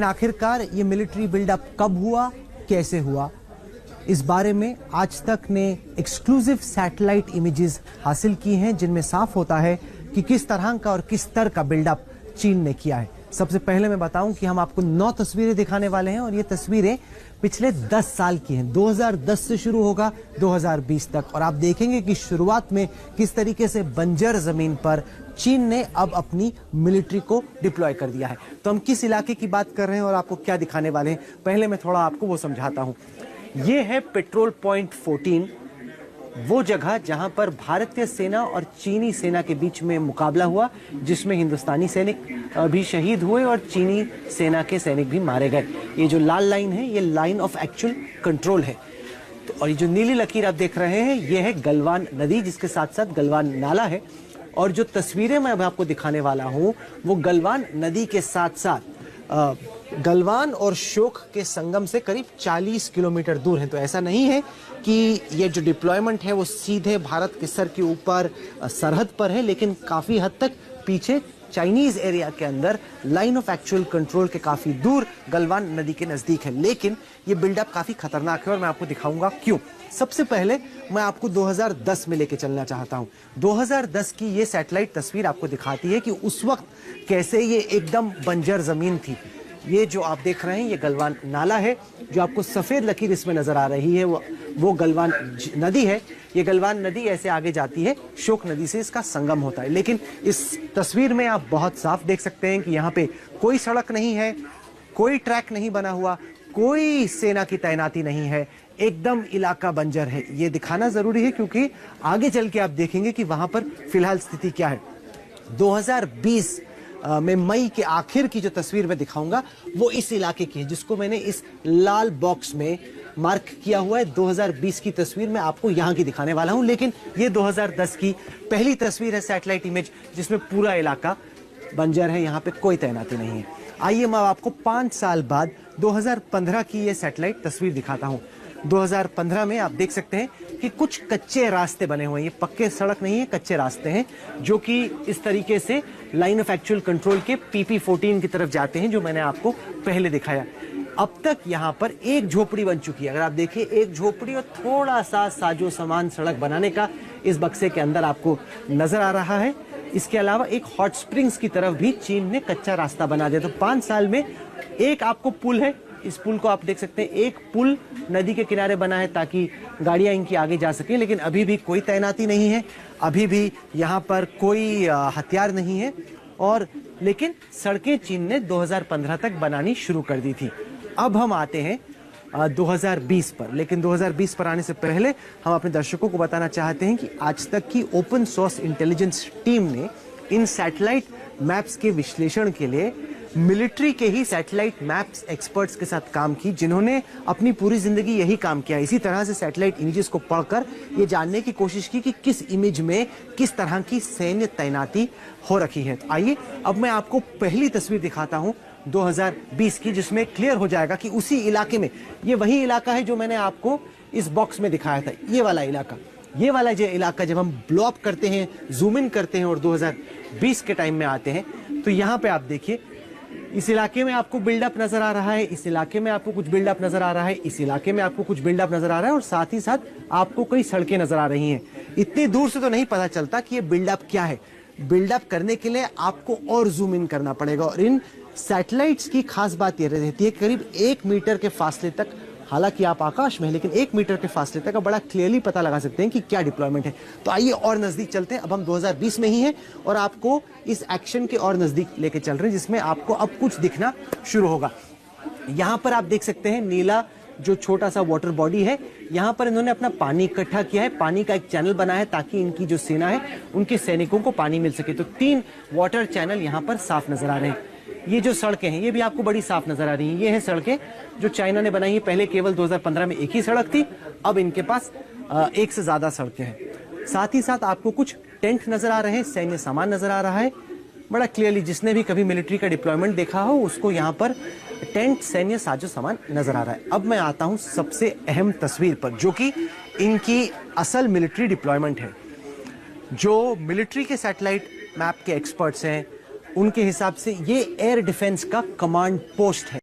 आखिरकार ये military buildup कब हुआ, कैसे हुआ, इस बारे में आज तक ने एक्सक्लूसिव सैटेलाइट इमेजेस हासिल की हैं, जिनमें साफ होता है कि किस तरह का और किस स्तर का बिल्डअप चीन ने किया है। सबसे पहले मैं बताऊं कि हम आपको 9 तस्वीरें दिखाने वाले हैं और ये तस्वीरें पिछले 10 साल की हैं। 2010 से शुरू होगा 2020 तक, और आप देखेंगे कि शुरुआत में किस तरीके से बंजर जमीन पर चीन ने अब अपनी मिलिट्री को डिप्लॉय कर दिया है। तो हम किस इलाके की बात कर रहे हैं और आपको क्या दिखाने वाले हैं, पहले मैं थोड़ा आपको वो समझाता हूं। ये है पेट्रोल पॉइंट 14, वो जगह जहां पर भारतीय सेना और चीनी सेना के बीच में मुकाबला हुआ, जिसमें हिंदुस्तानी सैनिक भी शहीद हुए और चीनी सेना के सैनिक भी मारे गए। ये जो लाल लाइन है, ये लाइन ऑफ एक्चुअल कंट्रोल है। तो और ये जो नीली लकीर आप देख रहे हैं, ये है गलवान नदी, जिसके साथ साथ गलवान नाला है। और जो तस्वीरें मैं अब आपको दिखाने वाला हूं, वो गलवान नदी के साथ साथ गलवान और शोक के संगम से करीब 40 किलोमीटर दूर है। तो ऐसा नहीं है कि ये जो डिप्लॉयमेंट है वो सीधे भारत के सर के ऊपर सरहद पर है, लेकिन काफी हद तक पीछे चाइनीज एरिया के अंदर लाइन ऑफ एक्चुअल कंट्रोल के काफी दूर गलवान नदी के नजदीक है। लेकिन ये बिल्डअप काफी खतरनाक है और मैं आपको दिखाऊंगा क्यों। सबसे पहले मैं आपको 2010 में लेके चलना चाहता हूं। 2010 की ये सैटेलाइट तस्वीर आपको दिखाती है कि उस वक्त कैसे ये एकदम बंजर जमीन थी। ये जो आप देख रहे हैं, ये गलवान नाला है। जो आपको सफेद लकीर इसमें नजर आ रही है, वो गलवान नदी है। ये गलवान नदी ऐसे आगे जाती है, शोक नदी से इसका संगम होता है। लेकिन इस तस्वीर में आप बहुत साफ देख सकते हैं कि यहाँ पे कोई सड़क नहीं है, कोई ट्रैक नहीं बना हुआ, कोई सेना की तैनाती नहीं है, एकदम इलाका बंजर है। ये दिखाना जरूरी है क्योंकि आगे चल के आप देखेंगे कि वहां पर फिलहाल स्थिति क्या है। 2020 में मई के आखिर की जो तस्वीर मैं दिखाऊंगा वो इस इलाके की है, जिसको मैंने इस लाल बॉक्स में मार्क किया हुआ है। 2020 की तस्वीर मैं आपको यहां की दिखाने वाला हूं, लेकिन ये 2010 की पहली तस्वीर है सैटेलाइट इमेज, जिसमें पूरा इलाका बंजर है, यहां पे कोई तैनाती नहीं है। आइए मैं आपको 5 साल बाद 2015 की ये सैटेलाइट तस्वीर दिखाता हूं। 2015 में आप देख सकते हैं कि कुछ कच्चे रास्ते बने हुए हैं। ये पक्के सड़क नहीं है, कच्चे रास्ते हैं, जो कि इस तरीके से लाइन ऑफ एक्चुअल कंट्रोल के PP14 की तरफ जाते हैं, जो मैंने आपको पहले दिखाया। अब तक यहाँ पर एक झोपड़ी बन चुकी है। अगर आप देखिए, एक झोपड़ी और थोड़ा सा साजो सामान सड़क बनाने का इस बक्से के अंदर आपको नजर आ रहा है। इसके अलावा एक हॉट स्प्रिंग्स की तरफ भी चीन ने कच्चा रास्ता बना दिया। तो 5 साल में एक आपको पुल है, इस पुल को आप देख सकते हैं, एक पुल नदी के किनारे बना है ताकि गाड़ियां इनकी आगे जा सकें, लेकिन अभी भी कोई तैनाती नहीं है, अभी भी यहाँ पर कोई हथियार नहीं है। और लेकिन सड़कें चीन ने 2015 तक बनानी शुरू कर दी थी। अब हम आते हैं 2020 पर, लेकिन 2020 पर आने से पहले हम अपने दर्शकों को बताना चाहते हैं कि आज तक की ओपन सोर्स इंटेलिजेंस टीम ने इन सैटेलाइट मैप्स के विश्लेषण के लिए मिलिट्री के ही सैटेलाइट मैप्स एक्सपर्ट्स के साथ काम की, जिन्होंने अपनी पूरी जिंदगी यही काम किया। इसी तरह से सैटेलाइट इमेजेस को पढ़कर ये जानने की कोशिश की कि किस इमेज में किस तरह की सैन्य तैनाती हो रखी है। तो आइए अब मैं आपको पहली तस्वीर दिखाता हूं 2020 की, जिसमें क्लियर हो जाएगा कि उसी इलाके में, ये वही इलाका है जो मैंने आपको इस बॉक्स में दिखाया था। ये वाला इलाका, ये वाला जो इलाका, जब हम ब्लो अप करते हैं, जूम इन करते हैं और 2020 के टाइम में आते हैं, तो यहाँ पे आप देखिए, इस इलाके में आपको बिल्डअप नजर आ रहा है, इस इलाके में आपको कुछ बिल्डअप नजर आ रहा है, इस इलाके में आपको कुछ बिल्डअप नजर आ रहा है, और साथ ही साथ आपको कई सड़कें नजर आ रही हैं। इतनी दूर से तो नहीं पता चलता कि ये बिल्डअप क्या है। बिल्डअप करने के लिए आपको और जूम इन करना पड़ेगा। और इन सैटेलाइट्स की खास बात यह रहती है, करीब 1 मीटर के फासले तक, हालांकि आप आकाश में हैं, लेकिन 1 मीटर के फासले तक आप बड़ा क्लियरली पता लगा सकते हैं कि क्या डिप्लॉयमेंट है। तो आइए और नजदीक चलते हैं। अब हम 2020 में ही हैं और आपको इस एक्शन के और नजदीक लेके चल रहे हैं, जिसमें आपको अब कुछ दिखना शुरू होगा। यहां पर आप देख सकते हैं नीला जो छोटा सा वाटर बॉडी है, यहां पर इन्होंने अपना पानी इकट्ठा किया है, पानी का एक चैनल बना है ताकि इनकी जो सेना है उनके सैनिकों को पानी मिल सके। तो 3 वाटर चैनल यहां पर साफ नजर आ रहे हैं। ये जो सड़कें हैं, ये भी आपको बड़ी साफ नजर आ रही हैं। ये हैं सड़कें जो चाइना ने बनाई है। पहले केवल 2015 में एक ही सड़क थी, अब इनके पास एक से ज्यादा सड़कें हैं। साथ ही साथ आपको कुछ टेंट नजर आ रहे हैं, सैन्य सामान नजर आ रहा है बड़ा क्लियरली। जिसने भी कभी मिलिट्री का डिप्लॉयमेंट देखा हो, उसको यहाँ पर टेंट, सैन्य साजो सामान नजर आ रहा है। अब मैं आता हूं सबसे अहम तस्वीर पर, जो कि इनकी असल मिलिट्री डिप्लॉयमेंट है। जो मिलिट्री के सैटेलाइट मैप के एक्सपर्ट्स हैं, उनके हिसाब से ये एयर डिफेंस का कमांड पोस्ट है।